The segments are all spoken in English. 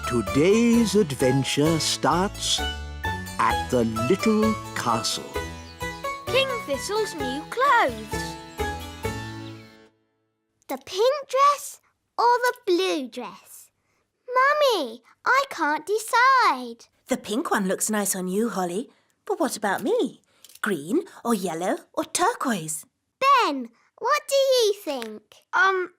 Today's adventure starts at the little castle. King Thistle's new clothes. The pink dress or the blue dress? Mummy, I can't decide. The pink one looks nice on you, Holly. But what about me? Green or yellow or turquoise? Ben, what do you think?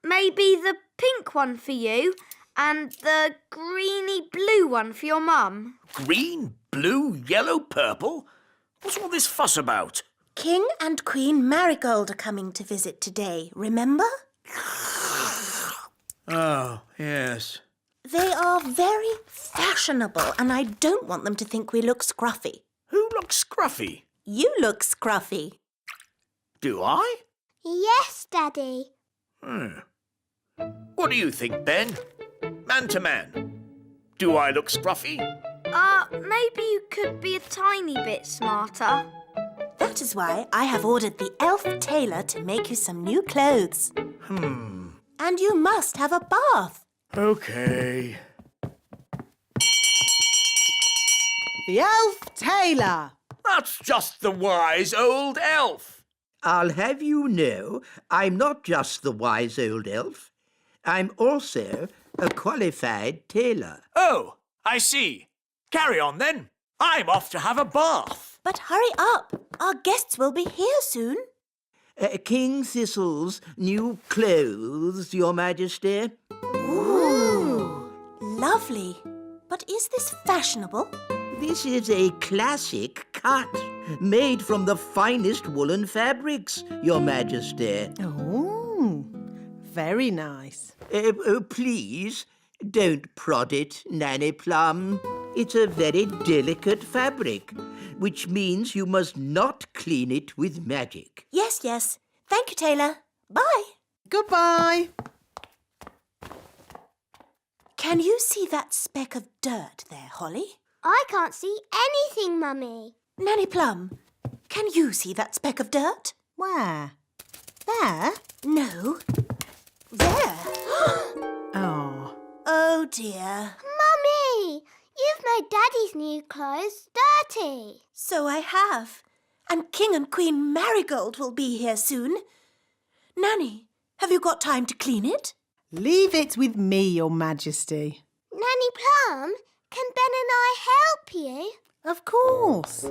Maybe the pink one for you and the greeny blue one for your mum. Green, blue, yellow, purple? What's all this fuss about? King and Queen Marigold are coming to visit today, remember? Oh, yes. They are very fashionable and I don't want them to think we look scruffy. Who looks scruffy? You look scruffy. Do I? Yes, Daddy. What do you think, Ben? Man to man. Do I look scruffy? Maybe you could be a tiny bit smarter. That is why I have ordered the elf tailor to make you some new clothes. And you must have a bath. OK. The elf tailor. That's just the wise old elf. I'll have you know, I'm not just the wise old elf. I'm also a qualified tailor. Oh, I see. Carry on, then. I'm off to have a bath. But hurry up. Our guests will be here soon. King Thistle's new clothes, Your Majesty. Ooh, lovely. But is this fashionable? This is a classic cut, made from the finest woolen fabrics, Your Majesty. Oh, very nice. Please, don't prod it, Nanny Plum. It's a very delicate fabric, which means you must not clean it with magic. Yes, yes. Thank you, tailor. Bye. Goodbye. Can you see that speck of dirt there, Holly? I can't see anything, Mummy. Nanny Plum, can you see that speck of dirt? Where? There? No. There. Oh. Oh, dear. Mummy, you've made Daddy's new clothes dirty. So I have. And King and Queen Marigold will be here soon. Nanny, have you got time to clean it? Leave it with me, Your Majesty. Nanny Plum, can Ben and I help you? Of course.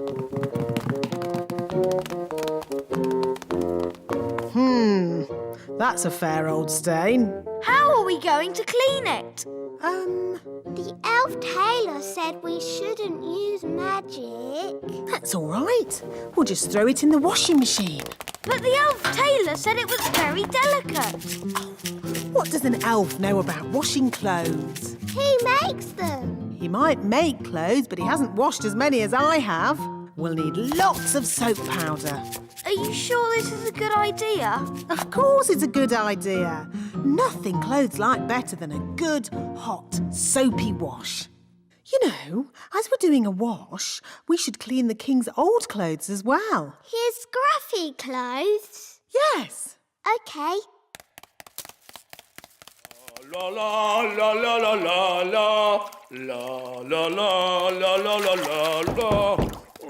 That's a fair old stain. How are we going to clean it? The elf tailor said we shouldn't use magic. That's all right. We'll just throw it in the washing machine. But the elf tailor said it was very delicate. What does an elf know about washing clothes? He makes them. He might make clothes, but he hasn't washed as many as I have. We'll need lots of soap powder. Are you sure this is a good idea? Of course it's a good idea. Nothing clothes like better than a good, hot, soapy wash. You know, as we're doing a wash, we should clean the king's old clothes as well. His scruffy clothes? Yes. OK. La la la la la la la la la la la la la la.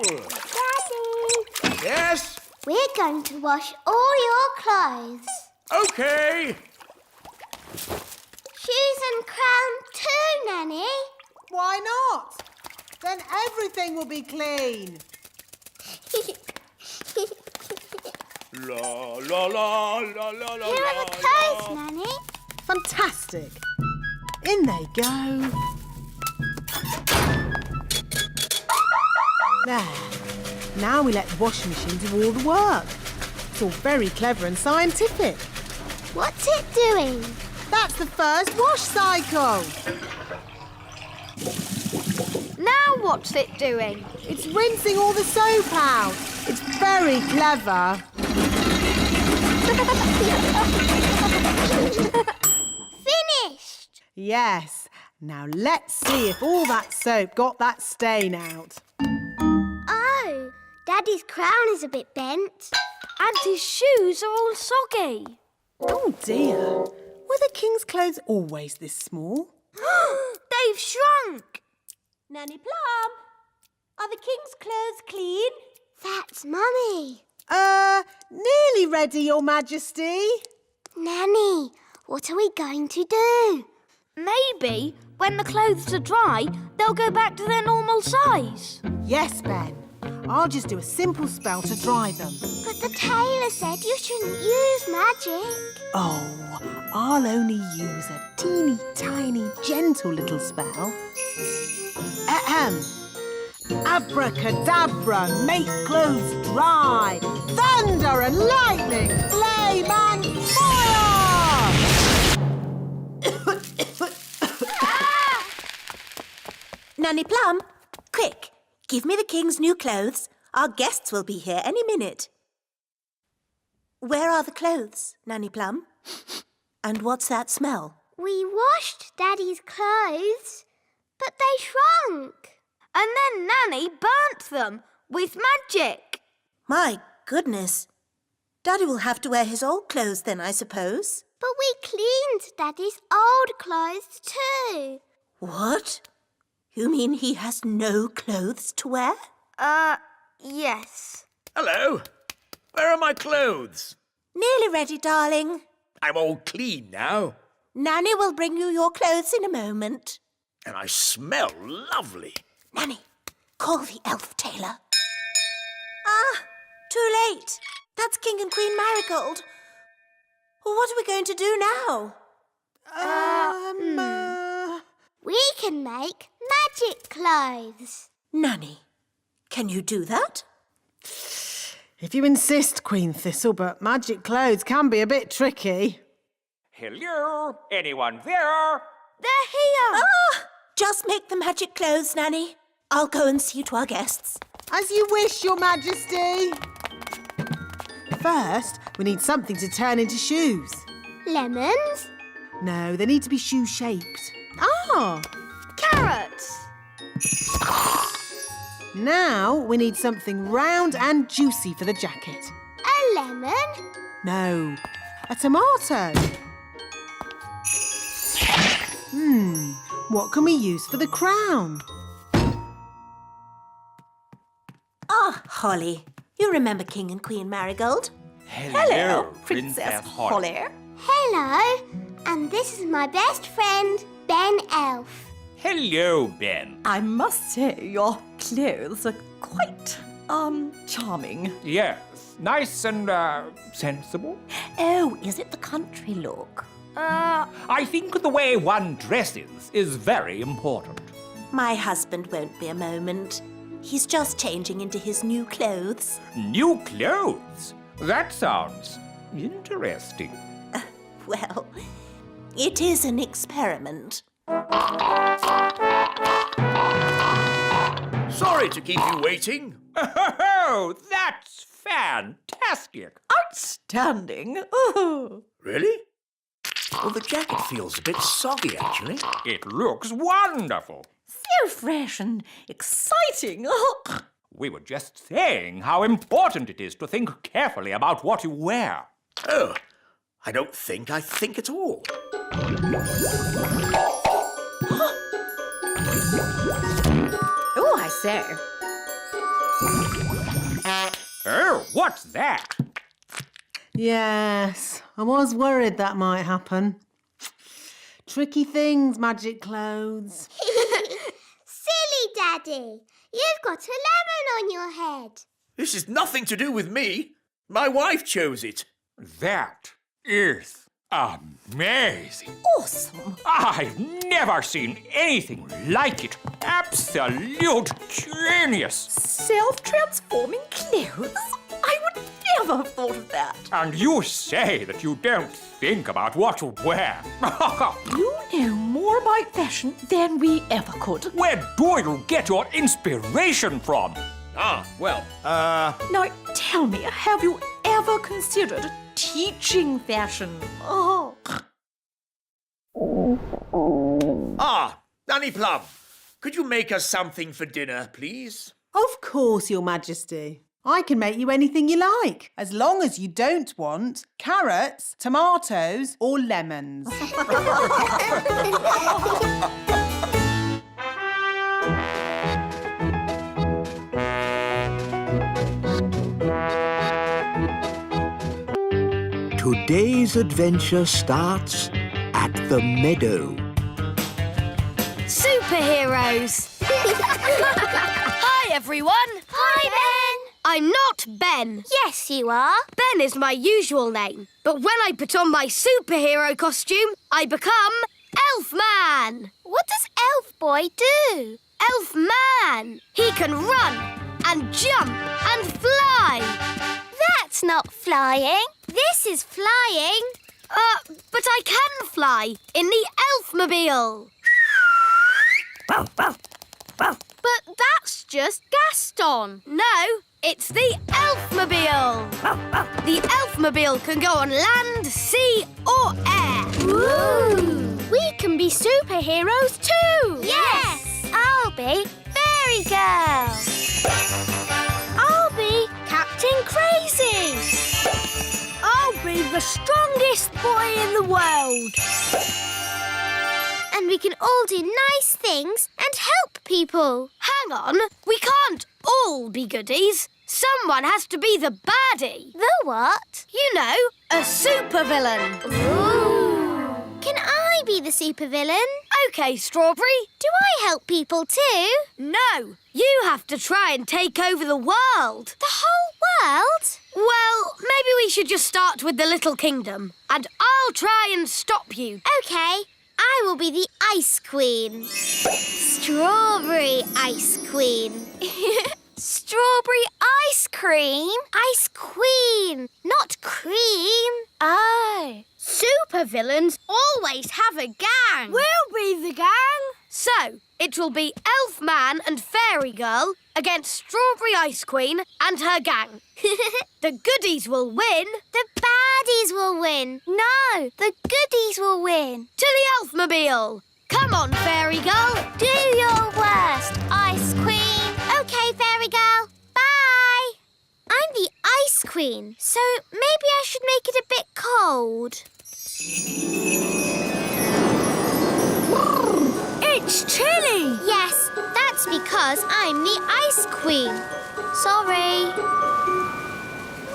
Daddy, Yes? we're going to wash all your clothes. OK. Shoes and crown too, Nanny. Why not? Then everything will be clean. La la la la la la. Here are the clothes, Nanny. Fantastic. In they go. There. Now we let the washing machine do all the work. It's all very clever and scientific. What's it doing? That's the first wash cycle. Now what's it doing? It's rinsing all the soap out. It's very clever. Finished. Yes. Now let's see if all that soap got that stain out. Oh, Daddy's crown is a bit bent. And his shoes are all soggy. Oh dear. Were the king's clothes always this small? They they've shrunk. Nanny Plum, are the king's clothes clean? That's Mummy. Nearly ready, Your Majesty. Nanny, what are we going to do? Maybe when the clothes are dry, they'll go back to their normal size. Yes, Ben. I'll just do a simple spell to dry them. But the tailor said you shouldn't use magic. Oh, I'll only use a teeny tiny gentle little spell. Ahem. Abracadabra, make clothes dry. Thunder and lightning, flame and fire! Nanny Plum, quick, give me the king's new clothes. Our guests will be here any minute. Where are the clothes, Nanny Plum? And what's that smell? We washed Daddy's clothes, but they shrunk. And then Nanny burnt them with magic. My goodness. Daddy will have to wear his old clothes then, I suppose. But we cleaned Daddy's old clothes too. What? You mean he has no clothes to wear? Yes. Hello. Where are my clothes? Nearly ready, darling. I'm all clean now. Nanny will bring you your clothes in a moment. And I smell lovely. Nanny, call the elf tailor. Ah, too late. That's King and Queen Marigold. What are we going to do now? We can make magic clothes. Nanny, can you do that? If you insist, Queen Thistle, but magic clothes can be a bit tricky. Hello? Anyone there? They're here. Just make the magic clothes, Nanny. I'll go and see to our guests. As you wish, Your Majesty. First, we need something to turn into shoes. Lemons? No, they need to be shoe-shaped. Ah! Carrots. Now we need something round and juicy for the jacket. A lemon? No, a tomato. What can we use for the crown? Ah, Holly. You remember King and Queen Marigold? Hello, Princess Holly. Hello. And this is my best friend, Ben Elf. Hello, Ben. I must say your clothes are quite, charming. Yes, nice and, sensible. Oh, is it the country look? I think the way one dresses is very important. My husband won't be a moment. He's just changing into his new clothes. New clothes? That sounds interesting. Well, it is an experiment. Sorry to keep you waiting. Oh, that's fantastic. Outstanding. Oh. Really? Well, the jacket feels a bit soggy, actually. It looks wonderful. So fresh and exciting. Oh. We were just saying how important it is to think carefully about what you wear. Oh, I don't think I think at all. Oh, I say. Oh, what's that? Yes, I was worried that might happen. Tricky things, magic clothes. Silly Daddy. You've got a lemon on your head. This is nothing to do with me. My wife chose it. That is amazing. Awesome. I've never seen anything like it. Absolute genius. Self-transforming clothes? I would never have thought of that. And you say that you don't think about what you wear. You know more about fashion than we ever could. Where do you get your inspiration from? Now, tell me, have you ever considered teaching fashion? Oh. Ah, Nanny Plum, could you make us something for dinner, please? Of course, Your Majesty. I can make you anything you like, as long as you don't want carrots, tomatoes, or lemons. Today's adventure starts at the meadow. Superheroes! Hi, everyone! Hi, Ben. I'm not Ben. Yes, you are. Ben is my usual name. But when I put on my superhero costume, I become Elfman. What does Elf Boy do? Elfman! He can run and jump and fly. That's not flying. This is flying. But I can fly in the Elfmobile. But that's just Gaston. No, it's the Elfmobile. The Elfmobile can go on land, sea or air. Ooh! We can be superheroes too. Yes! I'll be Fairy Girl. I'll be Captain Crazy. I'll be the strongest boy in the world. And we can all do nice things and help people. Hang on, we can't all be goodies. Someone has to be the baddie. The what? You know, a supervillain. Ooh! Can I be the supervillain? OK, Strawberry. Do I help people too? No, you have to try and take over the world. The whole world? Well, maybe we should just start with the Little Kingdom. And I'll try and stop you. OK. I will be the Ice Queen. Strawberry Ice Queen. Strawberry ice cream? Ice Queen, not cream. Oh. Supervillains always have a gang. We'll be the gang. So, it will be Elfman and Fairy Girl against Strawberry Ice Queen and her gang. The goodies will win. The baddies will win. No, the goodies will win. To the Elfmobile. Come on, Fairy Girl. Do your worst, Ice Queen. OK, Fairy Girl. Bye. I'm the Ice Queen, so maybe I should make it a bit cold. It's chilly. Yes, that's because I'm the Ice Queen. Sorry.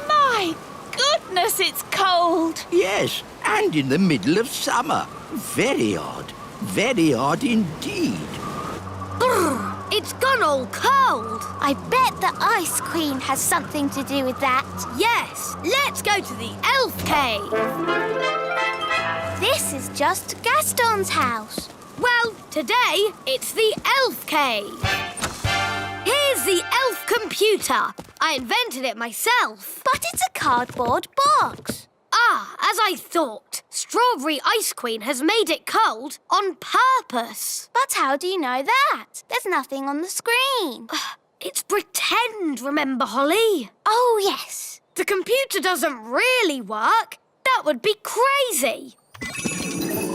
My goodness, it's cold. Yes, and in the middle of summer. Very odd. Very odd indeed. It's gone all cold. I bet the Ice Queen has something to do with that. Yes, let's go to the Elf Cave. This is just Gaston's house. Well, today it's the Elf Cave. Here's the elf computer. I invented it myself. But it's a cardboard box. Ah, as I thought. Strawberry Ice Queen has made it cold on purpose. But how do you know that? There's nothing on the screen. It's pretend, remember, Holly? Oh, yes. The computer doesn't really work. That would be crazy.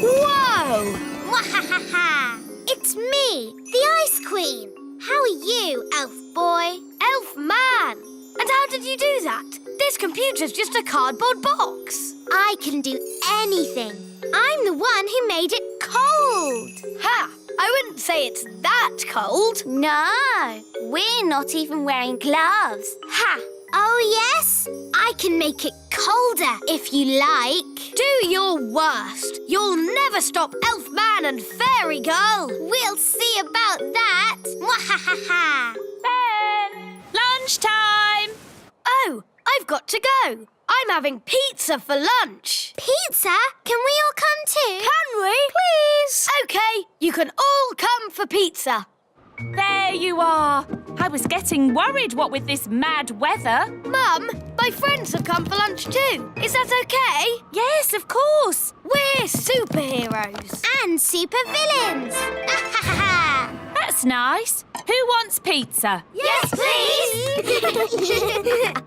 Whoa! Wahahaha! It's me, the Ice Queen. How are you, Elf Boy? Elf Man! And how did you do that? This computer's just a cardboard box. I can do anything. I'm the one who made it cold. Ha! I wouldn't say it's that cold. No, we're not even wearing gloves. Ha! Oh, yes? I can make it colder if you like. Do your worst. You'll never stop Elfman and Fairy Girl. We'll see about that. Mwahahaha! Ben! Lunchtime! Oh, I've got to go. I'm having pizza for lunch. Pizza? Can we all come too? Can we? Please. OK, you can all come for pizza. There you are. I was getting worried, what with this mad weather. Mum, my friends have come for lunch too. Is that OK? Yes, of course. We're superheroes. And supervillains. That's nice. Who wants pizza? Yes, please.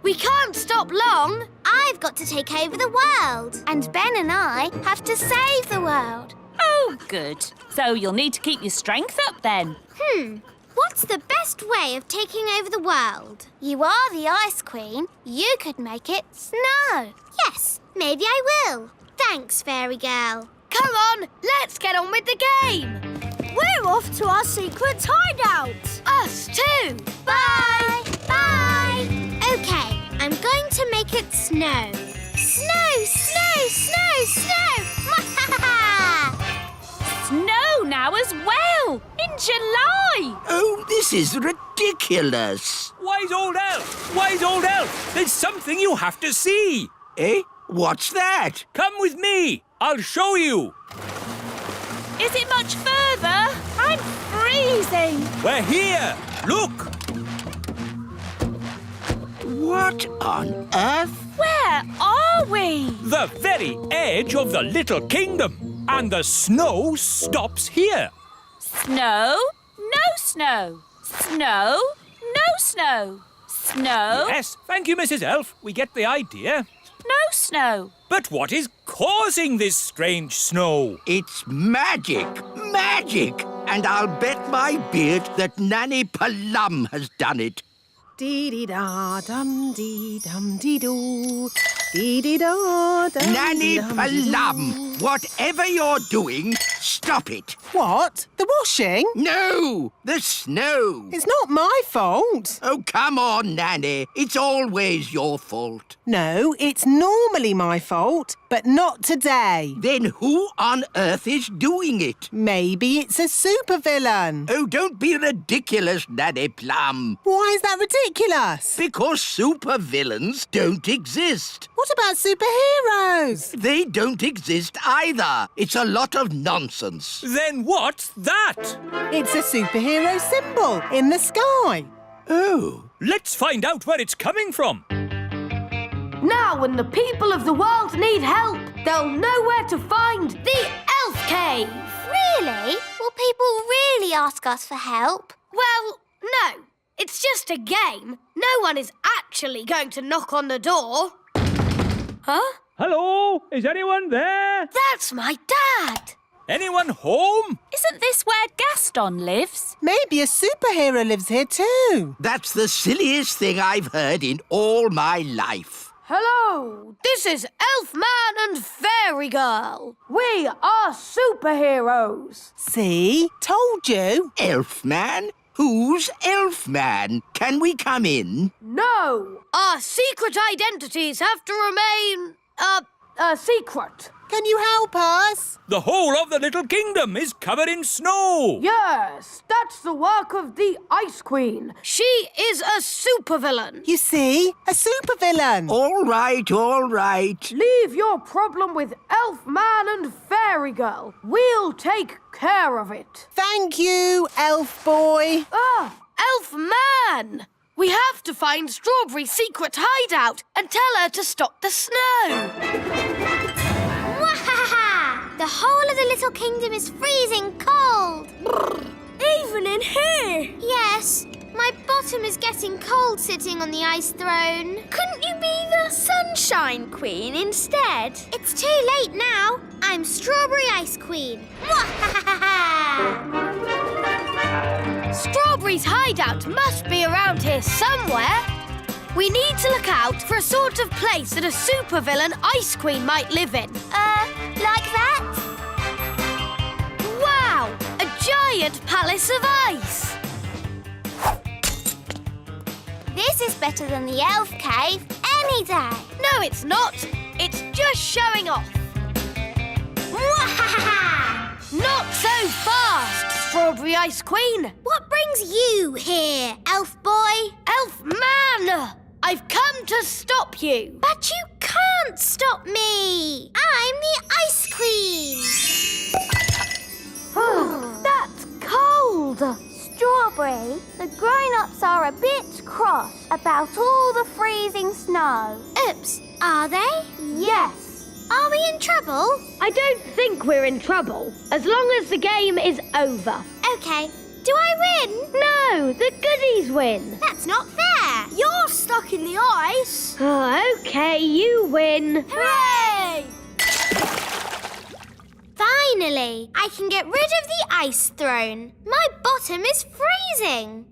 We can't stop long. I've got to take over the world. And Ben and I have to save the world. Oh, good. So you'll need to keep your strength up then. What's the best way of taking over the world? You are the Ice Queen. You could make it snow. Yes, maybe I will. Thanks, Fairy Girl. Come on, let's get on with the game. We're off to our secret hideout. Us too. Bye. Bye. OK, I'm going to make it snow. Snow, snow, Snow! Snow! Snow now as well, in July. Oh, this is ridiculous. Wise old elf! Wise old elf! There's something you have to see. Eh? What's that? Come with me. I'll show you. Is it much further? I'm freezing. We're here. Look. What on earth? Where are we? The very edge of the little kingdom. And the snow stops here. Snow, no snow. Snow, no snow. Snow, Yes, thank you, Mrs. Elf. We get the idea. no snow. But what is causing this strange snow? It's magic. Magic. And I'll bet my beard that Nanny Plum has done it. Dee-dee-da-dum-dee-dum-dee-doo. Dee-dee-da-dum. Nanny Plum, whatever you're doing, stop it. What? The washing? No, the snow. It's not my fault. Oh, come on, Nanny. It's always your fault. No, it's normally my fault, but not today. Then who on earth is doing it? Maybe it's a supervillain. Oh, don't be ridiculous, Nanny Plum. Why is that ridiculous? Because supervillains don't exist. What about superheroes? They don't exist either. It's a lot of nonsense. Then what's that? It's a superhero symbol in the sky. Oh. Let's find out where it's coming from. Now when the people of the world need help, they'll know where to find the Elf Cave. Really? Will people really ask us for help? Well, no. It's just a game. No one is actually going to knock on the door. Huh? Hello? Is anyone there? That's my dad. Anyone home? Isn't this where Gaston lives? Maybe a superhero lives here too. That's the silliest thing I've heard in all my life. Hello, this is Elfman and Fairy Girl. We are superheroes. See? Told you. Elfman? Who's Elfman? Can we come in? No, our secret identities have to remain, secret. Can you help us? The whole of the little kingdom is covered in snow. Yes, that's the work of the Ice Queen. She is a supervillain. You see? A supervillain. All right, all right. Leave your problem with Elfman and Fairy Girl. We'll take care of it. Thank you, elf boy. Elfman! We have to find Strawberry's secret hideout and tell her to stop the snow. The whole of the little kingdom is freezing cold. Even in here? Yes, my bottom is getting cold sitting on the ice throne. Couldn't you be the Sunshine Queen instead? It's too late now. I'm Strawberry Ice Queen. Strawberry's hideout must be around here somewhere. We need to look out for a sort of place that a supervillain Ice Queen might live in. Like that? Wow! A giant palace of ice! This is better than the elf cave any day. No, it's not. It's just showing off. Not so fast, Strawberry Ice Queen. What brings you here, elf boy? Elfman! I've come to stop you. But you can't stop me. I'm the Ice Queen. That's cold. Strawberry, the grown-ups are a bit cross about all the freezing snow. Oops, are they? Yes. Are we in trouble? I don't think we're in trouble, as long as the game is over. Okay. Do I win? No, the goodies win. That's not fair. You're stuck in the ice. Okay, you win. Hooray! Finally, I can get rid of the ice throne. My bottom is freezing.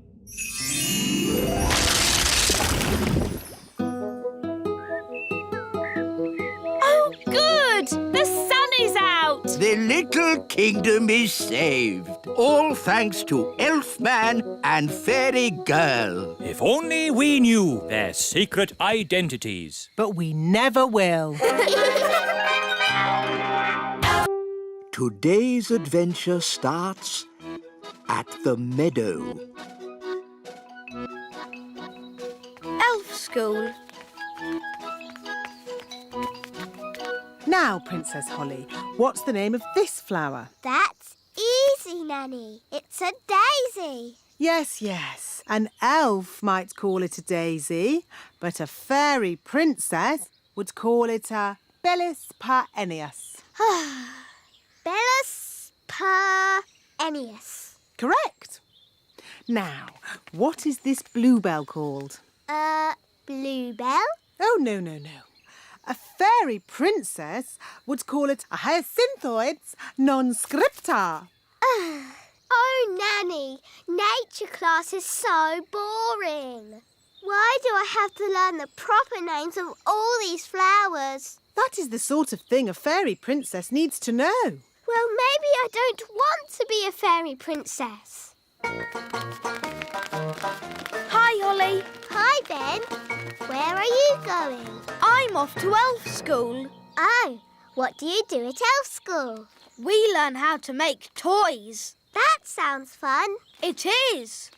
Oh, good! The sun is out! The little kingdom is saved. All thanks to Elfman and Fairy Girl. If only we knew their secret identities. But we never will. Today's adventure starts at the meadow. Elf school. Now, Princess Holly, what's the name of this flower? That's easy, Nanny. It's a daisy. Yes, yes. An elf might call it a daisy, but a fairy princess would call it a Bellis perennius. Bellis perennius. Correct. Now, what is this bluebell called? Bluebell? Oh, no, no, no. A fairy princess would call it a hyacinthoids non scripta. Oh, Nanny, nature class is so boring. Why do I have to learn the proper names of all these flowers? That is the sort of thing a fairy princess needs to know. Well, maybe I don't want to be a fairy princess. Hi, Holly. Hi, Ben. Where are you going? I'm off to elf school. Oh, what do you do at elf school? We learn how to make toys. That sounds fun. It is.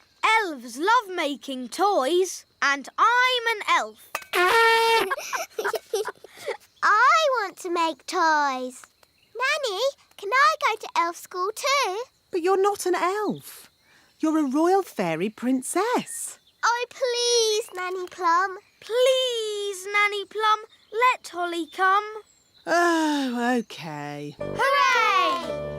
Elves love making toys, and I'm an elf. I want to make toys. Nanny, can I go to elf school too? But you're not an elf. You're a royal fairy princess. Oh, please, Nanny Plum. Please, Nanny Plum, let Holly come. Oh, OK. Hooray!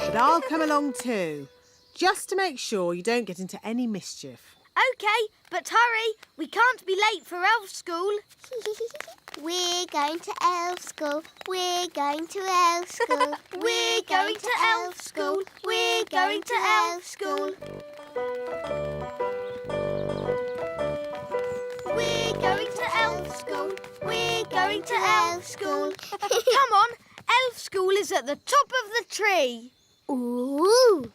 But I'll come along too, just to make sure you don't get into any mischief. OK, but hurry. We can't be late for elf school. We're going to elf school. We're going to elf school. We're going to elf school. We're going to elf school. We're going to elf school. We're going to elf school. Come on, elf school is at the top of the tree. Ooh!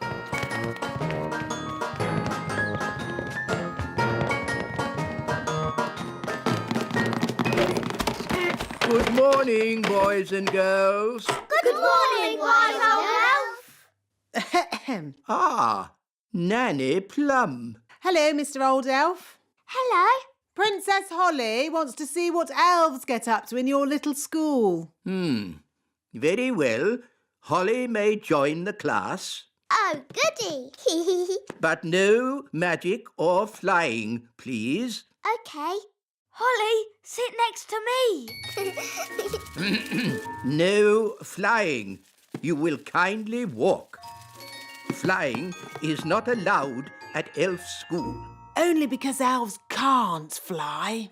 Good morning, boys and girls. Good morning, wise old elf. Ah, Nanny Plum. Hello, Mr. Old Elf. Hello. Princess Holly wants to see what elves get up to in your little school. Very well. Holly may join the class, Oh, goody. but no magic or flying, please. Okay. Holly, sit next to me. No flying. You will kindly walk. Flying is not allowed at elf school. Only because elves can't fly.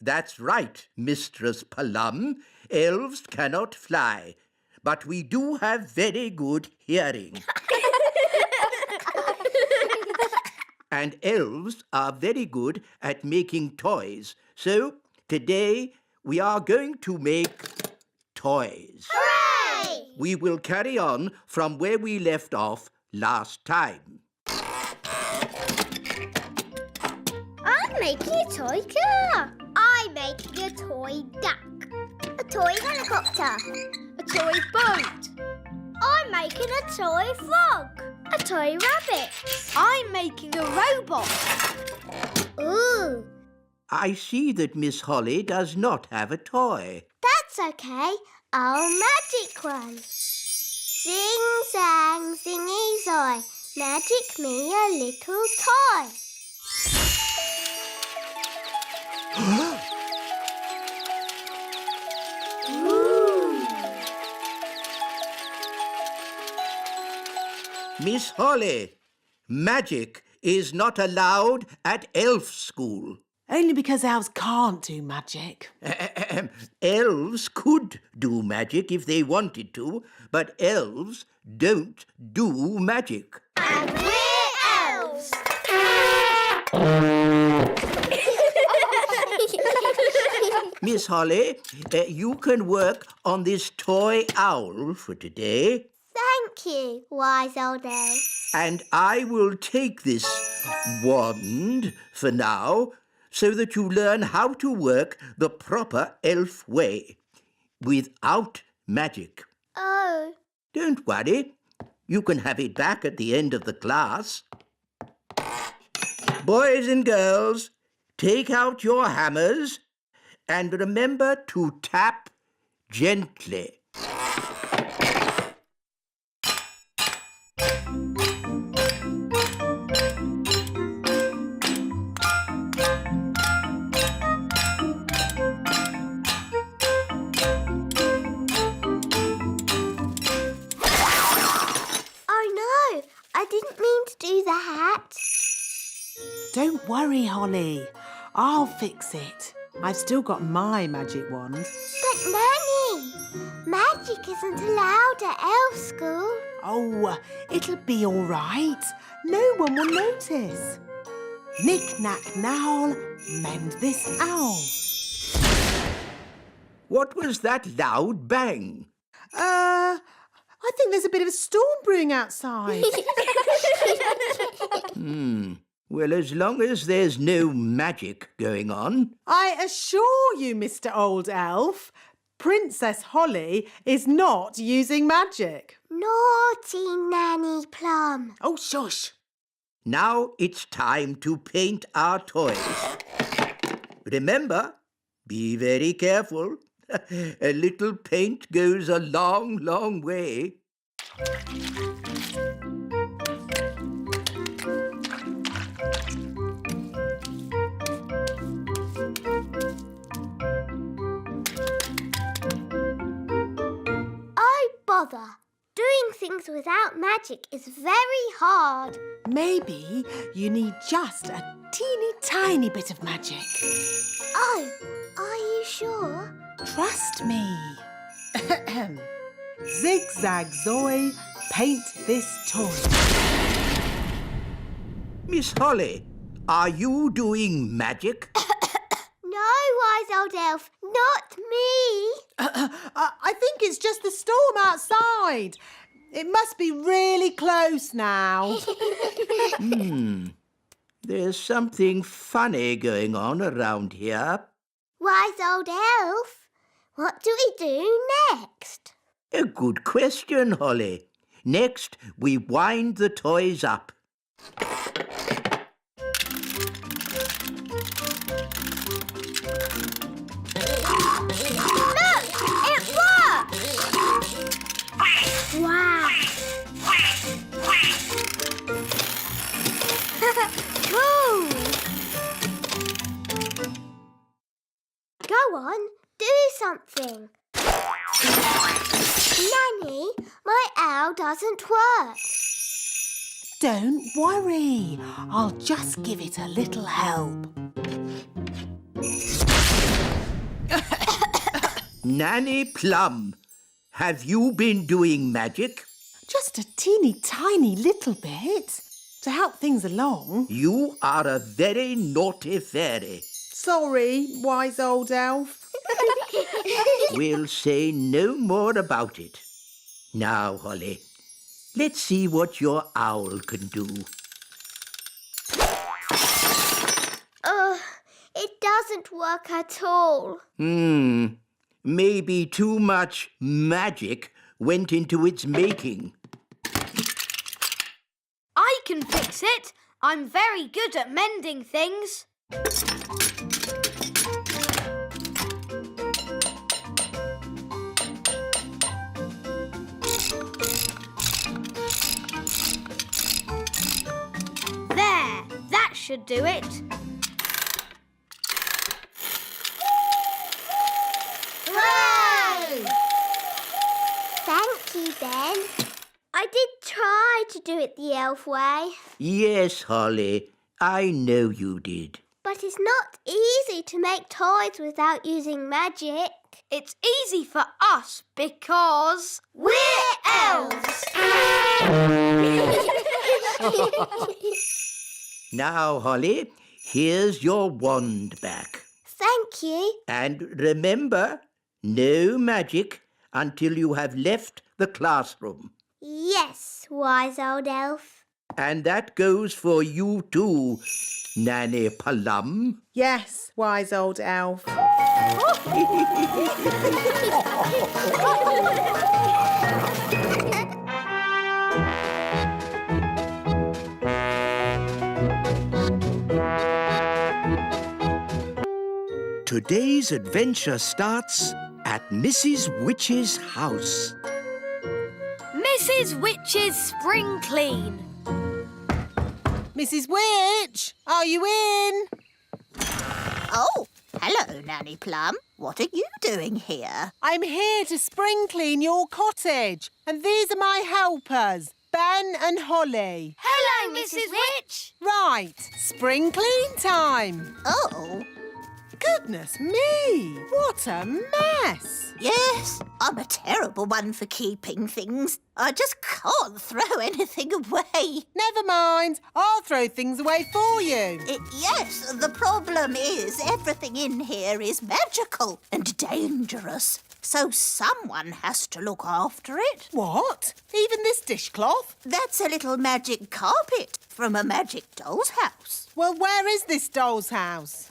That's right, Mistress Plum. Elves cannot fly, but we do have very good hearing. And elves are very good at making toys. So today we are going to make toys. Hooray! We will carry on from where we left off last time. I'm making a toy car. I'm making a toy duck. A toy helicopter. A toy boat. I'm making a toy frog. A toy rabbit. I'm making a robot. Ooh, I see that Miss Holly does not have a toy. that's okay. I'll magic one. Zing, zang, zingy, zoy. Magic me a little toy. Miss Holly, magic is not allowed at elf school. Only because elves can't do magic. Elves could do magic if they wanted to, but elves don't do magic. And we're elves. Miss Holly, you can work on this toy owl for today, Thank you, wise old elf. and I will take this wand for now so that you learn how to work the proper elf way without magic. Oh. Don't worry. You can have it back at the end of the class. Boys and girls, take out your hammers and remember to tap gently. I didn't mean to do that. Don't worry, Holly. I'll fix it. I've still got my magic wand. But, Nanny, magic isn't allowed at elf school. Oh, it'll be all right. No one will notice. Knick-knack now, mend this owl. What was that loud bang? I think there's a bit of a storm brewing outside. Well, as long as there's no magic going on. I assure you, Mr. Old Elf, Princess Holly is not using magic. Naughty Nanny Plum. Oh, shush. Now it's time to paint our toys. Remember, be very careful. A little paint goes a long, long way. Oh, bother. Doing things without magic is very hard. Maybe you need just a teeny tiny bit of magic. Oh, are you sure? Trust me. Zigzag Zoe, paint this toy. Miss Holly, are you doing magic? No, wise old elf, not me. I think it's just the storm outside. It must be really close now. There's something funny going on around here. Wise old elf, what do we do next? A good question, Holly. Next, we wind the toys up. Look, it worked! Wow! Cool! Go on, do something. Nanny, my owl doesn't work. Don't worry. I'll just give it a little help. Nanny Plum, have you been doing magic? Just a teeny tiny little bit to help things along. You are a very naughty fairy. Sorry, wise old elf. We'll say no more about it. Now, Holly, let's see what your owl can do. It doesn't work at all. Maybe too much magic went into its making. I can fix it. I'm very good at mending things. There, that should do it. Hooray! Thank you, Ben. I did try to do it the elf way. Yes, Holly, I know you did. But it's not easy to make toys without using magic. It's easy for us because We're elves! Now, Holly, here's your wand back. Thank you. And remember, no magic until you have left the classroom. Yes, wise old elf. And that goes for you too, Nanny Plum. Yes, wise old elf. Today's adventure starts at Mrs. Witch's house. Mrs. Witch's spring clean. Mrs. Witch, are you in? Oh, hello, Nanny Plum. What are you doing here? I'm here to spring clean your cottage. And these are my helpers, Ben and Holly. Hello, Mrs. Witch. Right, spring clean time. Oh, Goodness me, what a mess. yes, I'm a terrible one for keeping things. I just can't throw anything away. Never mind, I'll throw things away for you. Yes, the problem is everything in here is magical and dangerous. So someone has to look after it. What? Even this dishcloth? That's a little magic carpet from a magic doll's house. Well, where is this doll's house?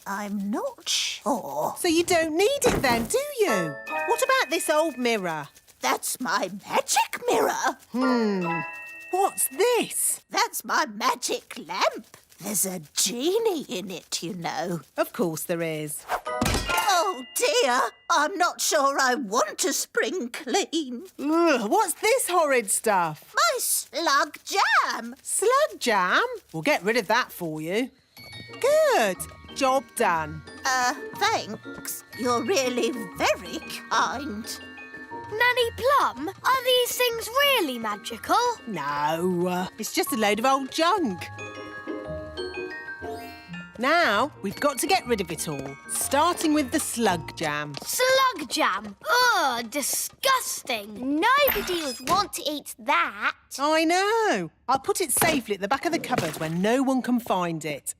I'm not sure. So you don't need it then, do you? What about this old mirror? That's my magic mirror. What's this? That's my magic lamp. There's a genie in it, you know. Of course there is. Oh, dear. I'm not sure I want to spring clean. Ugh, what's this horrid stuff? My slug jam. Slug jam? We'll get rid of that for you. Good. Job done. Thanks. You're really very kind. Nanny Plum, are these things really magical? No, it's just a load of old junk. Now, we've got to get rid of it all, starting with the slug jam. Slug jam? Ugh, disgusting. Nobody would want to eat that. I know. I'll put it safely at the back of the cupboard where no one can find it.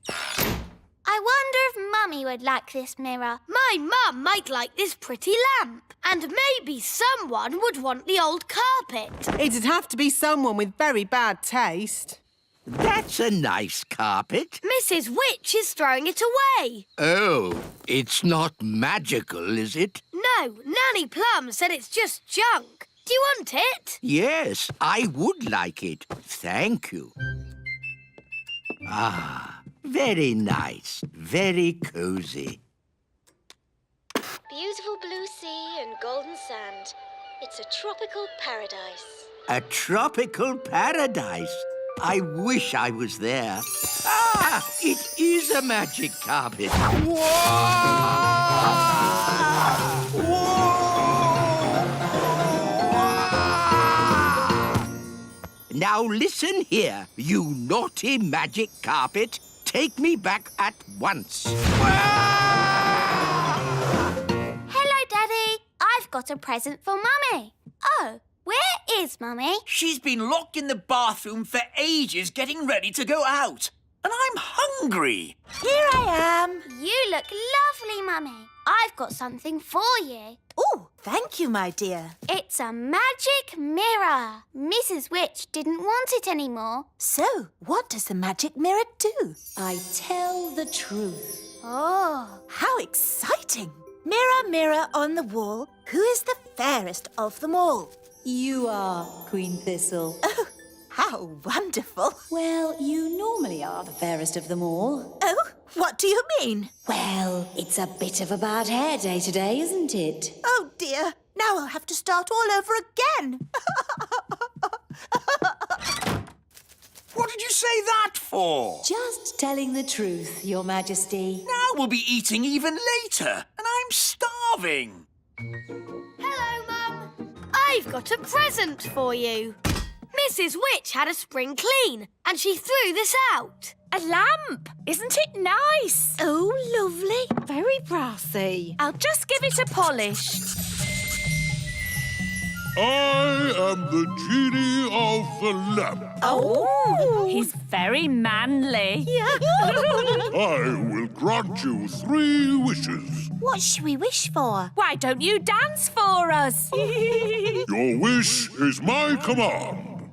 I wonder if Mummy would like this mirror. My mum might like this pretty lamp. And maybe someone would want the old carpet. It'd have to be someone with very bad taste. That's a nice carpet. Mrs. Witch is throwing it away. Oh, it's not magical, is it? No, Nanny Plum said it's just junk. Do you want it? Yes, I would like it. Thank you. Ah, very nice. Very cosy. Beautiful blue sea and golden sand. It's a tropical paradise. A tropical paradise. I wish I was there. Ah, it is a magic carpet. Whoa! Whoa! Now listen here, you naughty magic carpet. Take me back at once. Hello, Daddy. I've got a present for Mummy. Oh, where is Mummy? She's been locked in the bathroom for ages getting ready to go out. And I'm hungry. Here I am. You look lovely, Mummy. I've got something for you. Oh, thank you, my dear. It's a magic mirror. Mrs. Witch didn't want it anymore. So, what does the magic mirror do? I tell the truth. Oh. How exciting! Mirror, mirror on the wall, who is the fairest of them all? You are, Queen Thistle. Oh, how wonderful. Well, you normally are the fairest of them all. Oh, what do you mean? Well, it's a bit of a bad hair day today, isn't it? Oh, dear. Now I'll have to start all over again. What did you say that for? Just telling the truth, Your Majesty. Now we'll be eating even later, and I'm starving. Hello, Mum. I've got a present for you. Mrs. Witch had a spring clean, and she threw this out. A lamp! Isn't it nice? Oh, lovely. Very brassy. I'll just give it a polish. I am the genie of the lamp. Oh, he's very manly. I will grant you 3 wishes. What should we wish for? Why don't you dance for us? Your wish is my command.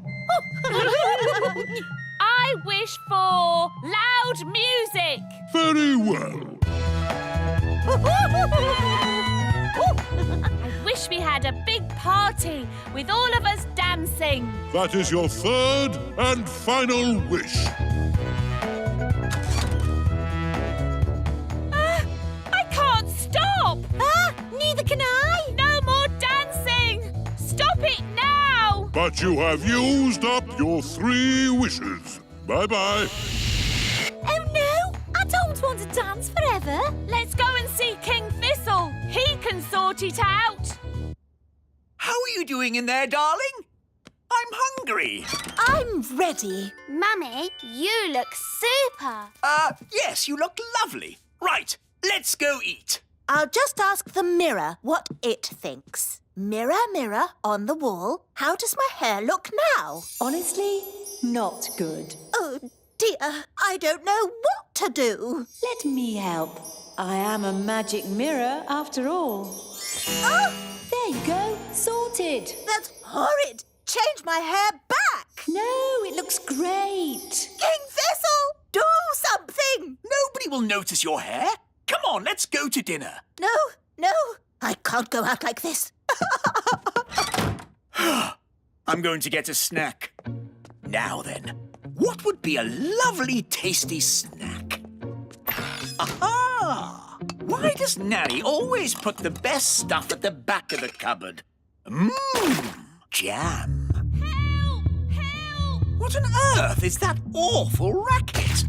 I wish for loud music. Very well. I wish we had a big party with all of us dancing. That is your third and final wish. I can't stop! Neither can I. No more dancing! Stop it now! But you have used up your 3 wishes. Bye-bye. Oh no, I don't want to dance forever. Let's go and see King Thistle. He can sort it out. How are you doing in there, darling? I'm hungry. I'm ready. Mummy, you look super. Yes, you look lovely. Right, let's go eat. I'll just ask the mirror what it thinks. Mirror, mirror on the wall, how does my hair look now? Honestly, not good. Oh dear, I don't know what to do. Let me help. I am a magic mirror after all. Oh, There you go, sorted. that's horrid. Change my hair back. No, it looks great. King Thistle, do something. Nobody will notice your hair. Come on, let's go to dinner. No, I can't go out like this. I'm going to get a snack. Now then, what would be a lovely, tasty snack? Aha! Why does Nanny always put the best stuff at the back of the cupboard? Jam. Help! Help! What on earth is that awful racket?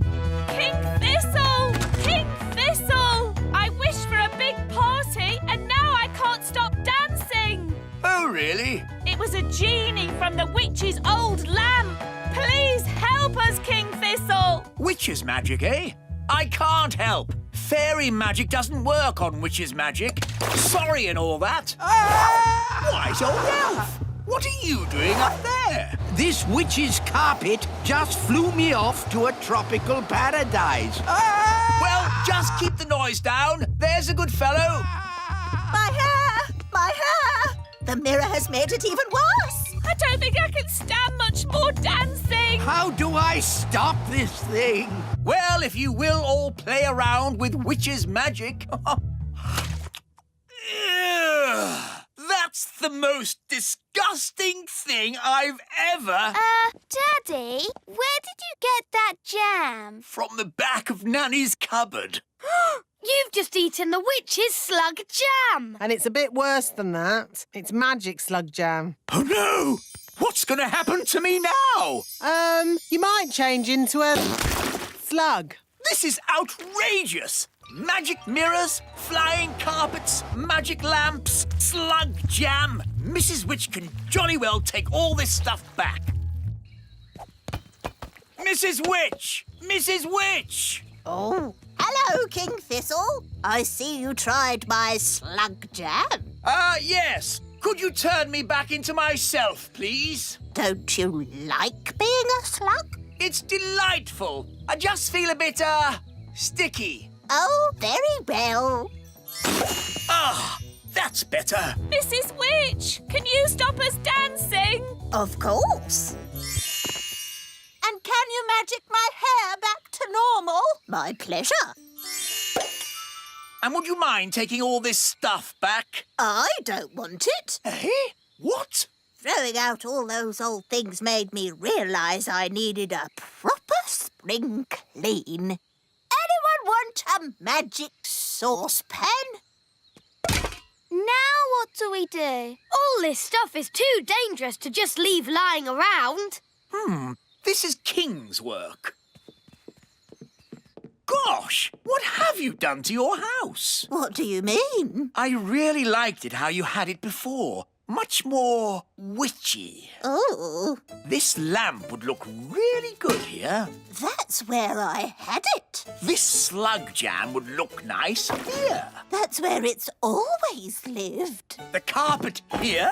King Thistle! King Thistle! I wished for a big party and now I can't stop dancing. Oh, really? It was a genie from the witch's old lamp. Please help us, King Thistle. Witch's magic, eh? I can't help. Fairy magic doesn't work on witch's magic. Sorry and all that. Wise old elf! What are you doing up there? This witch's carpet just flew me off to a tropical paradise. Well, just keep the noise down. There's a good fellow. My hair! The mirror has made it even worse. I don't think I can stand much more dancing. How do I stop this thing? Well, if you will all play around with witch's magic. That's the most disgusting thing I've ever... Daddy, where did you get that jam? From the back of Nanny's cupboard. You've just eaten the witch's slug jam. And it's a bit worse than that. It's magic slug jam. Oh, no! What's going to happen to me now? You might change into a slug. This is outrageous! Magic mirrors, flying carpets, magic lamps, slug jam. Mrs. Witch can jolly well take all this stuff back. Mrs. Witch! Mrs. Witch! Oh, hello, King Thistle. I see you tried my slug jam. Yes. Could you turn me back into myself, please? Don't you like being a slug? It's delightful. I just feel a bit, sticky. Oh, very well. That's better. Mrs. Witch, can you stop us dancing? Of course. And can you magic my hair back to normal? My pleasure. And would you mind taking all this stuff back? I don't want it. Eh? What? Throwing out all those old things made me realise I needed a proper spring clean. Anyone want a magic saucepan? Now what do we do? All this stuff is too dangerous to just leave lying around. This is King's work. Gosh, what have you done to your house? What do you mean? I really liked it how you had it before. Much more witchy. Oh, This lamp would look really good here. that's where I had it. This slug jam would look nice here. That's where it's always lived. The carpet here.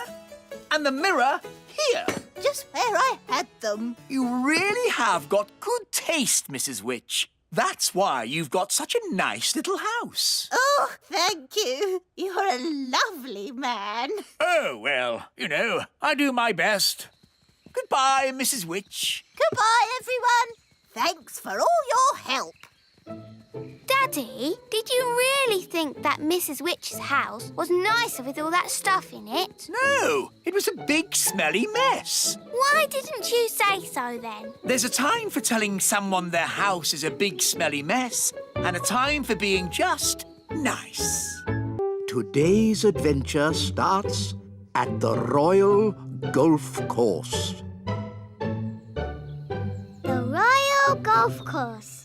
And the mirror here. Just where I had them. You really have got good taste, Mrs. Witch. That's why you've got such a nice little house. Oh, thank you. You're a lovely man. Oh, well, you know, I do my best. Goodbye, Mrs. Witch. Goodbye, everyone. Thanks for all your help. Daddy, did you really think that Mrs. Witch's house was nicer with all that stuff in it? No, it was a big smelly mess. Why didn't you say so then? There's a time for telling someone their house is a big smelly mess and a time for being just nice. Today's adventure starts at the Royal Golf Course. The Royal Golf Course.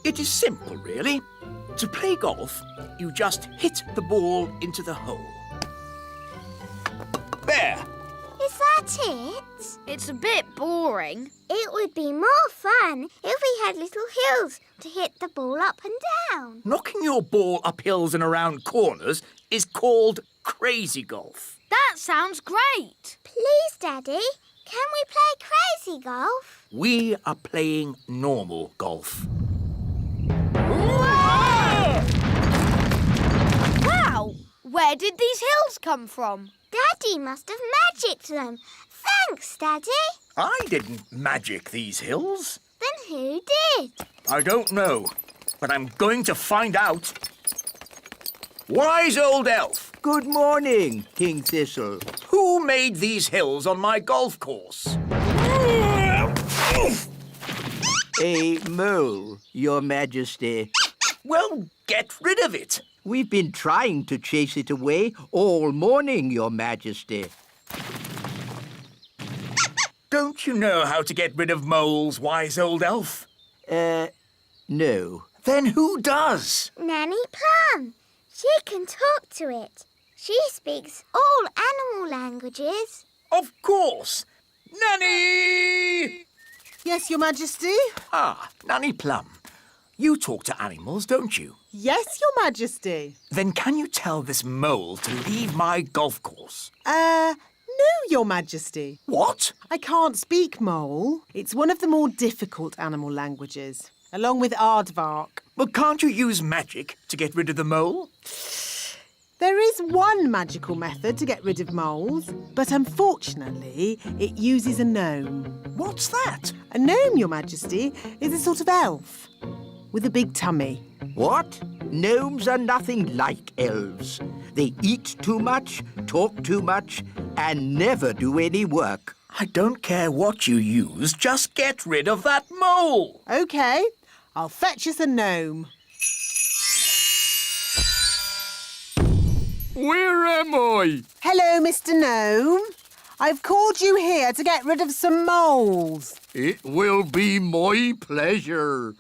It is simple, really. To play golf, you just hit the ball into the hole. There. Is that it? It's a bit boring. It would be more fun if we had little hills to hit the ball up and down. Knocking your ball up hills and around corners is called crazy golf. That sounds great. Please, Daddy, can we play crazy golf? We are playing normal golf. Wow! Where did these hills come from? Daddy must have magicked them. Thanks, Daddy. I didn't magic these hills. Then who did? I don't know, but I'm going to find out. Wise old elf, Good morning, King Thistle. who made these hills on my golf course? A mole, Your Majesty. Well, get rid of it. We've been trying to chase it away all morning, Your Majesty. Don't you know how to get rid of moles, wise old elf? No. Then who does? Nanny Plum. She can talk to it. She speaks all animal languages. Of course. Nanny! Yes, Your Majesty? Ah, Nanny Plum. You talk to animals, don't you? Yes, Your Majesty. Then can you tell this mole to leave my golf course? No, Your Majesty. What? I can't speak mole. It's one of the more difficult animal languages, along with aardvark. Well, can't you use magic to get rid of the mole? There is one magical method to get rid of moles, but unfortunately, it uses a gnome. What's that? A gnome, Your Majesty, is a sort of elf with a big tummy. What? Gnomes are nothing like elves. They eat too much, talk too much, and never do any work. I don't care what you use, just get rid of that mole. OK, I'll fetch us a gnome. Where am I? Hello, Mr. Gnome. I've called you here to get rid of some moles. It will be my pleasure.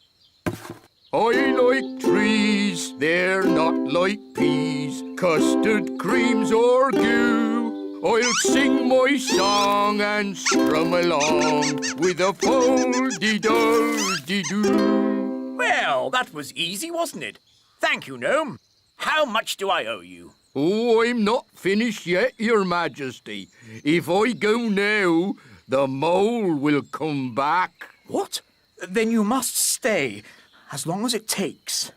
I like trees, they're not like peas, custard creams or goo. I'll sing my song and strum along with a fol-de-dol-de-doo. Well, that was easy, wasn't it? Thank you, Gnome. How much do I owe you? Oh, I'm not finished yet, Your Majesty. If I go now, the mole will come back. What? Then you must stay, as long as it takes.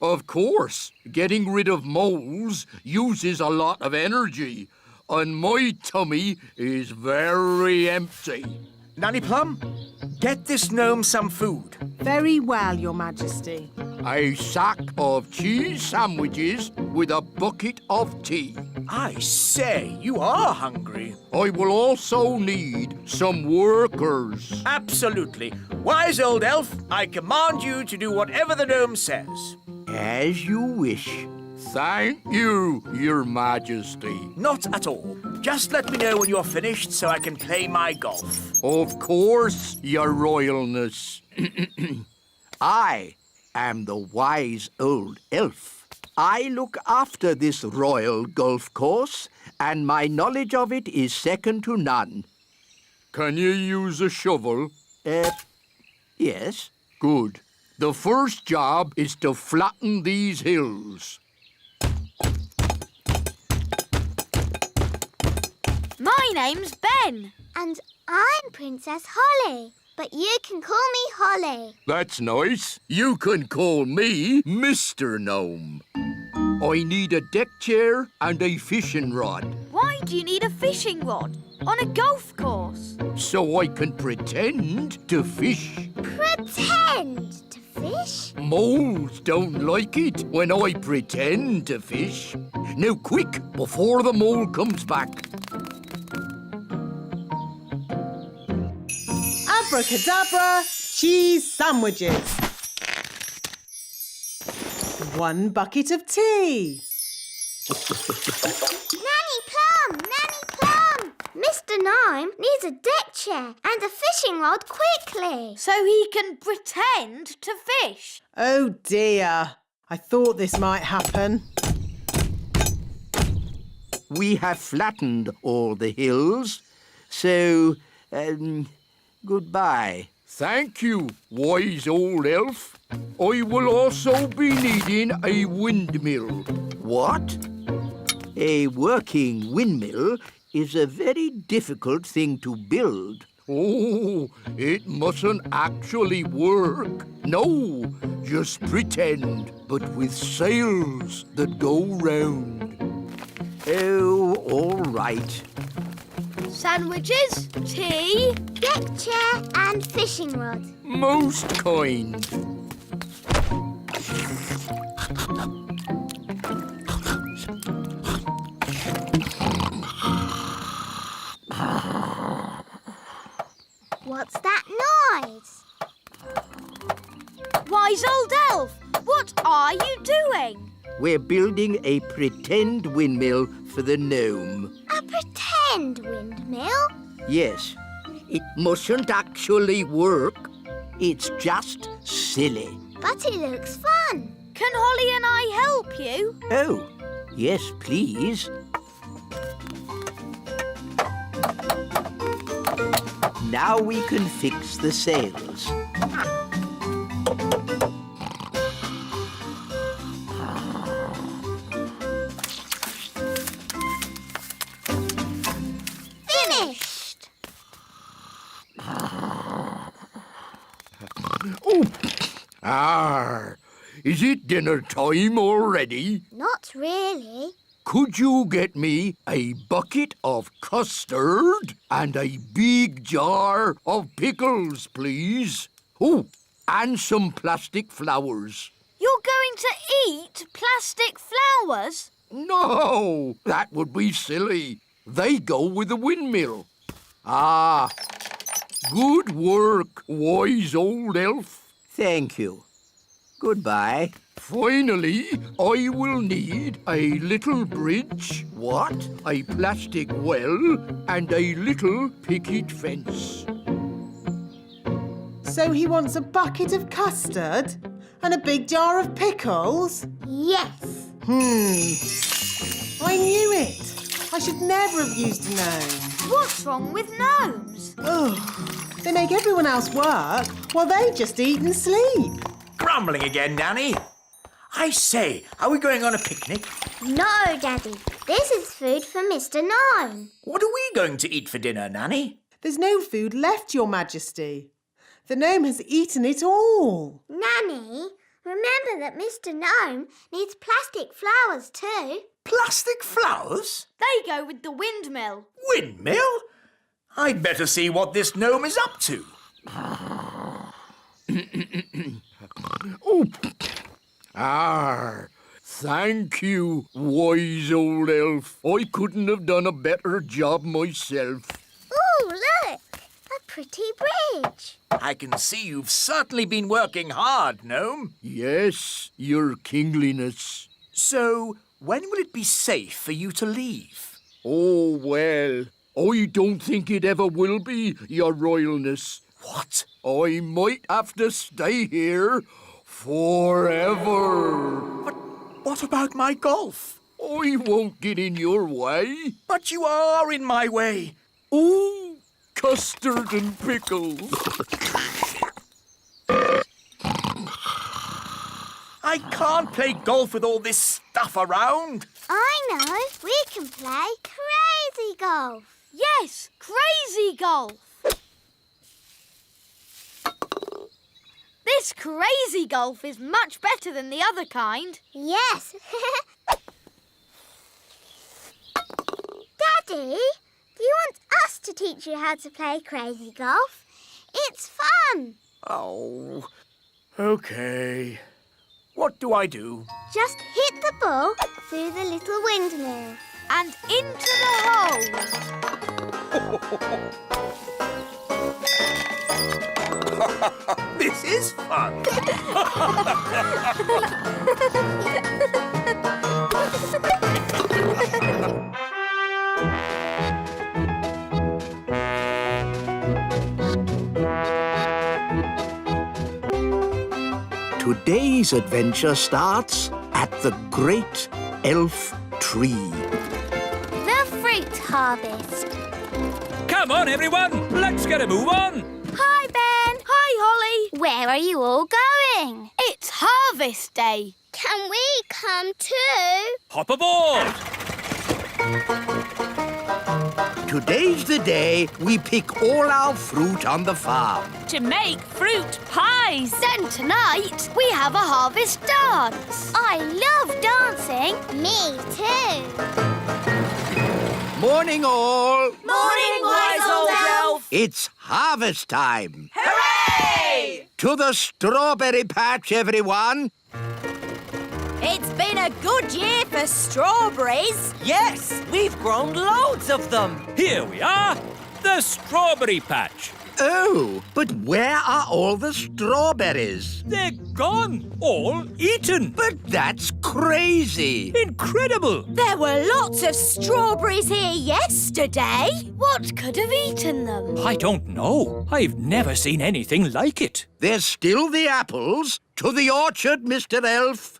Of course, getting rid of moles uses a lot of energy, and my tummy is very empty. Nanny Plum, get this gnome some food. Very well, Your Majesty. A sack of cheese sandwiches with a bucket of tea. I say, you are hungry. I will also need some workers. Absolutely. Wise old elf, I command you to do whatever the gnome says. As you wish. Thank you, Your Majesty. Not at all. Just let me know when you're finished so I can play my golf. Of course, Your Royalness. I am the wise old elf. I look after this royal golf course, and my knowledge of it is second to none. Can you use a shovel? Yes. Good. The first job is to flatten these hills. My name's Ben. And I'm Princess Holly, but you can call me Holly. That's nice. You can call me Mr. Gnome. I need a deck chair and a fishing rod. Why do you need a fishing rod on a golf course? So I can pretend to fish. Pretend to fish? fish? Moles don't like it when I pretend to fish. Now quick, before the mole comes back. Abracadabra, cheese sandwiches. 1 bucket of tea. Nanny Plum! Nanny Plum! Mr. Gnome needs a deck chair and a fishing rod quickly. So he can pretend to fish. Oh dear, I thought this might happen. We have flattened all the hills, so, goodbye. Thank you, wise old elf. I will also be needing a windmill. What? A working windmill is a very difficult thing to build. Oh, it mustn't actually work. No, just pretend, but with sails that go round. Oh, all right. Sandwiches, tea. Deck chair and fishing rod. Most kind. What's that noise? Wise old elf, what are you doing? We're building a pretend windmill for the gnome. A pretend windmill? Yes, it mustn't actually work. It's just silly. But it looks fun. Can Holly and I help you? Oh, yes, please. Now we can fix the sails. Finished! Oh, is it dinner time already? Not really. Could you get me a bucket of custard and a big jar of pickles, please? Oh, and some plastic flowers. You're going to eat plastic flowers? No, that would be silly. They go with the windmill. Ah, good work, wise old elf. Thank you. Goodbye. Finally, I will need a little bridge. What? A plastic well and a little picket fence. So he wants a bucket of custard and a big jar of pickles? Yes. I knew it. I should never have used a gnome. What's wrong with gnomes? Oh, they make everyone else work while they just eat and sleep. Grumbling again, Nanny. I say, are we going on a picnic? No, Daddy. This is food for Mr. Gnome. What are we going to eat for dinner, Nanny? There's no food left, Your Majesty. The gnome has eaten it all. Nanny, remember that Mr. Gnome needs plastic flowers too. Plastic flowers? They go with the windmill. Windmill? I'd better see what this gnome is up to. Oh, thank you, wise old elf. I couldn't have done a better job myself. Ooh, look! A pretty bridge. I can see you've certainly been working hard, gnome. Yes, your kingliness. So, when will it be safe for you to leave? Oh, well, I don't think it ever will be, your royalness. What? I might have to stay here forever. But what about my golf? I won't get in your way. But you are in my way. Ooh, custard and pickles. I can't play golf with all this stuff around. I know. We can play crazy golf. Yes, crazy golf. This crazy golf is much better than the other kind. Yes. Daddy, do you want us to teach you how to play crazy golf? It's fun. Oh, Okay. What do I do? Just hit the ball through the little windmill. And into the hole. This is fun. Today's adventure starts at the great elf tree. The fruit harvest. Come on, everyone. Let's get a move on. Hi, Ben. Hi, Holly. Where are you all going? It's harvest day. Can we come too? Hop aboard. Today's the day we pick all our fruit on the farm. To make fruit pies. Then tonight, we have a harvest dance. I love dancing. Me too. Morning, all. Morning, wise old elf. It's harvest time. Hooray! To the strawberry patch, everyone. It's been a good year for strawberries. Yes, we've grown loads of them. Here we are. The strawberry patch. Oh, but where are all the strawberries? They're gone. All eaten. But that's crazy. Incredible. There were lots of strawberries here yesterday. What could have eaten them? I don't know. I've never seen anything like it. There's still the apples. To the orchard, Mr. Elf.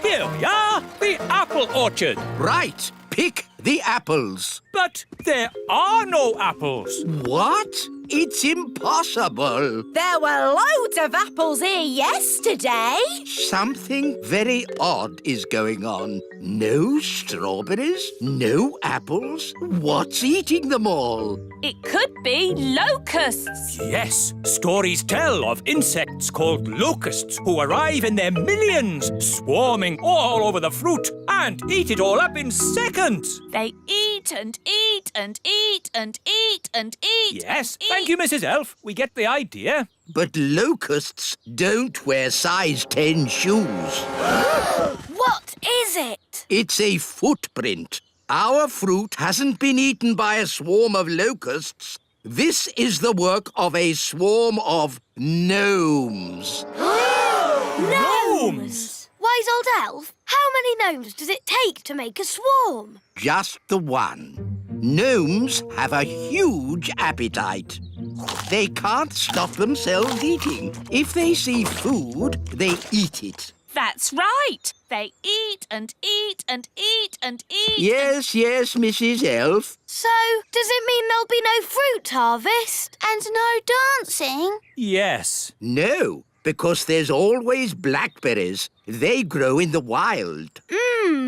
Here we are. The apple orchard. Right. Pick the apples. But there are no apples. What? It's impossible. There were loads of apples here yesterday. Something very odd is going on. No strawberries, no apples. What's eating them all? It could be locusts. Yes, stories tell of insects called locusts who arrive in their millions, swarming all over the fruit and eat it all up in seconds. They eat and eat and eat and eat and eat. Yes, thank you, Mrs. Elf. We get the idea. But locusts don't wear size 10 shoes. What is it? It's a footprint. Our fruit hasn't been eaten by a swarm of locusts. This is the work of a swarm of gnomes. Gnomes! Wise old elf, how many gnomes does it take to make a swarm? Just the one. Gnomes have a huge appetite. They can't stop themselves eating. If they see food, they eat it. That's right. They eat and eat and eat and eat. Yes, Mrs. Elf. So, does it mean there'll be no fruit harvest? And no dancing? Yes. No, because there's always blackberries. They grow in the wild.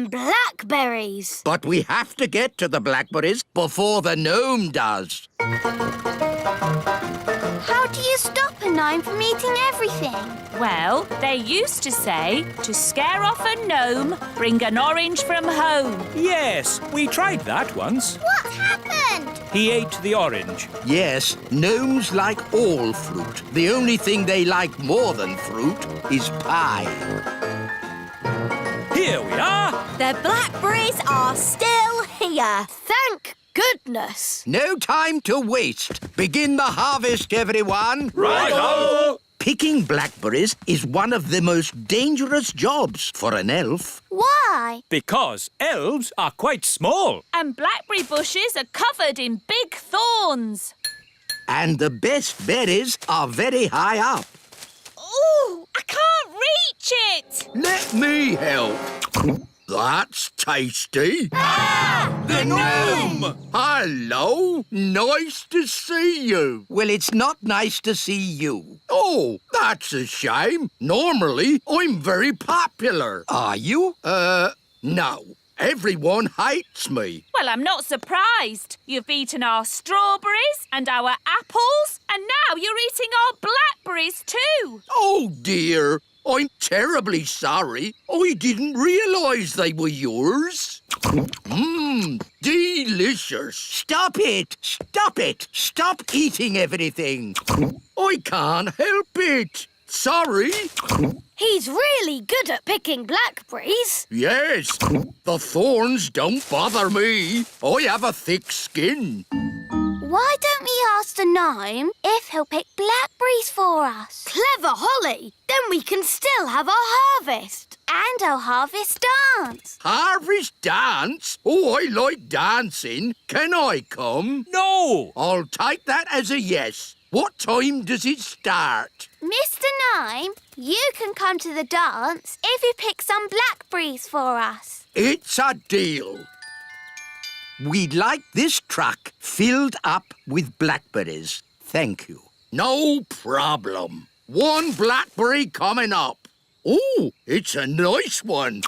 Blackberries. But we have to get to the blackberries before the gnome does. How do you stop a gnome from eating everything? Well, they used to say, to scare off a gnome, bring an orange from home. Yes, we tried that once. What happened? He ate the orange. Yes, gnomes like all fruit. The only thing they like more than fruit is pie. Here we are. The blackberries are still here. Thank goodness. No time to waste. Begin the harvest, everyone. Righto! Picking blackberries is one of the most dangerous jobs for an elf. Why? Because elves are quite small. And blackberry bushes are covered in big thorns. And the best berries are very high up. Ooh, I can't reach it. Let me help. That's tasty. The gnome! Hello. Nice to see you. Well, it's not nice to see you. Oh, that's a shame. Normally, I'm very popular. Are you? No. Everyone hates me. Well, I'm not surprised. You've eaten our strawberries and our apples, and now you're eating our blackberries too. Oh, dear. I'm terribly sorry. I didn't realise they were yours. Delicious. Stop it! Stop it! Stop eating everything! I can't help it. Sorry. He's really good at picking blackberries. Yes, the thorns don't bother me. I have a thick skin. Why don't we ask the gnome if he'll pick blackberries for us? Clever Holly. Then we can still have our harvest. And our harvest dance. Harvest dance? Oh, I like dancing. Can I come? No! I'll take that as a yes. What time does it start? Mr. Gnome, you can come to the dance if you pick some blackberries for us. It's a deal. We'd like this truck filled up with blackberries. Thank you. No problem. 1 blackberry coming up. Oh, it's a nice one.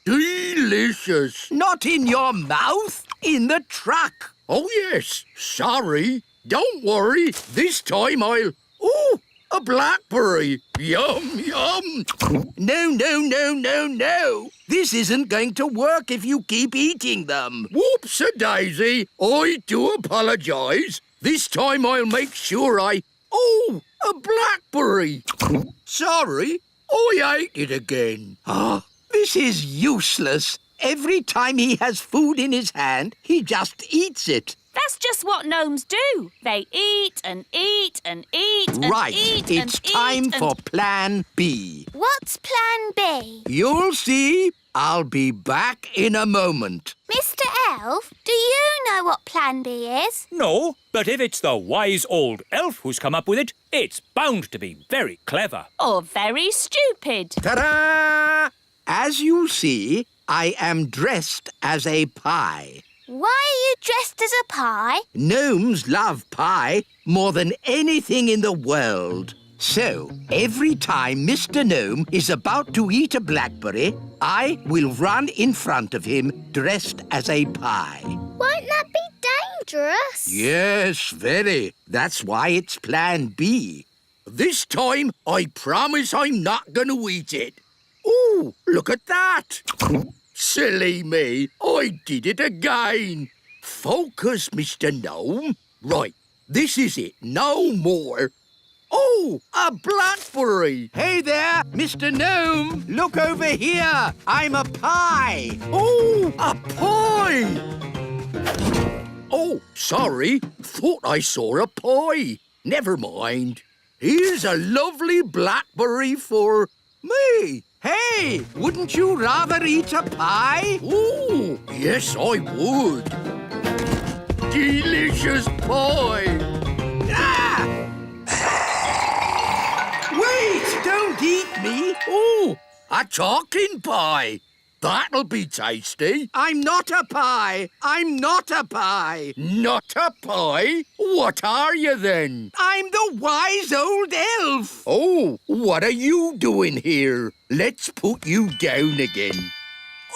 Delicious. Not in your mouth, in the truck. Oh, yes. Sorry. Don't worry. This time I'll... Oh, a blackberry. Yum, yum. No. This isn't going to work if you keep eating them. Whoops-a-daisy. I do apologise. This time I'll make sure I... Oh, a blackberry. Sorry, I ate it again. This is useless. Every time he has food in his hand, he just eats it. That's just what gnomes do. They eat and eat and eat and Right, eat it's and time eat for Plan B. What's Plan B? You'll see. I'll be back in a moment. Mr. Elf, do you know what Plan B is? No, but if it's the wise old elf who's come up with it, it's bound to be very clever. Or very stupid. Ta-da! As you see, I am dressed as a pie. Why are you dressed as a pie? Gnomes love pie more than anything in the world. So, every time Mr. Gnome is about to eat a blackberry, I will run in front of him dressed as a pie. Won't that be dangerous? Yes, very. That's why it's Plan B. This time I promise I'm not going to eat it. Oh, look at that. Silly me, I did it again. Focus, Mr. Gnome. Right, this is it, no more. Oh, a blackberry. Hey there, Mr. Gnome. Look over here. I'm a pie. Oh, a pie. Oh, sorry, thought I saw a pie. Never mind. Here's a lovely blackberry for me. Hey, wouldn't you rather eat a pie? Ooh, yes, I would. Delicious pie. Ah! Wait, don't eat me. Oh, a talking pie. That'll be tasty. I'm not a pie. I'm not a pie. Not a pie? What are you then? I'm the wise old elf. Oh, what are you doing here? Let's put you down again.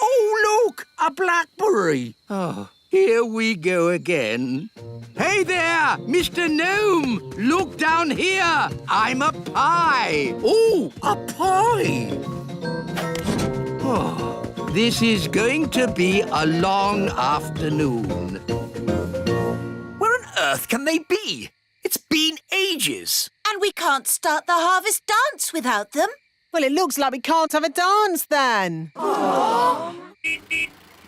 Oh, look, a blackberry. Oh, here we go again. Hey there, Mr. Gnome. Look down here. I'm a pie. Oh, a pie. Oh. This is going to be a long afternoon. Where on earth can they be? It's been ages. And we can't start the harvest dance without them. Well, it looks like we can't have a dance then.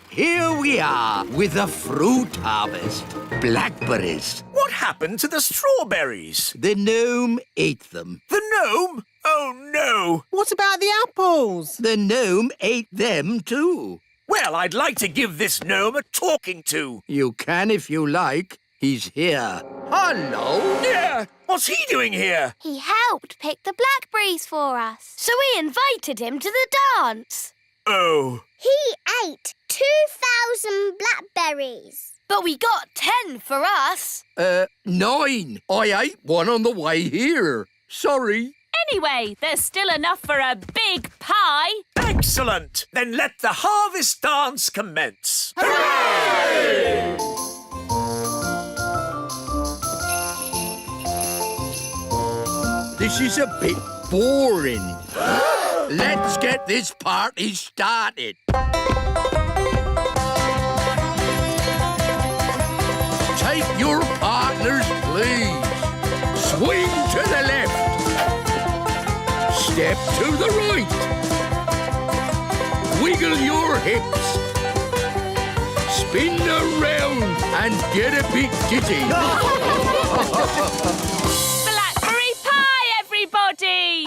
Here we are with the fruit harvest. Blackberries. What happened to the strawberries? The gnome ate them. The gnome? Oh, no. What about the apples? The gnome ate them too. Well, I'd like to give this gnome a talking to. You can if you like. He's here. Hello. Yeah, what's he doing here? He helped pick the blackberries for us. So we invited him to the dance. Oh. He ate 2,000 blackberries. But we got 10 for us. 9. I ate one on the way here. Sorry. Anyway, there's still enough for a big pie. Excellent. Then let the harvest dance commence. Hooray! This is a bit boring. Let's get this party started. Take your partners, please. Swing to the left. Step to the right. Wiggle your hips. Spin around and get a bit giddy. Blackberry pie, everybody!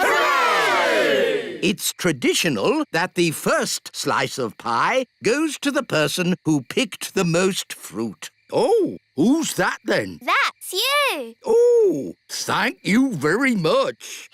It's traditional that the first slice of pie goes to the person who picked the most fruit. Oh, who's that then? That's you. Oh, thank you very much.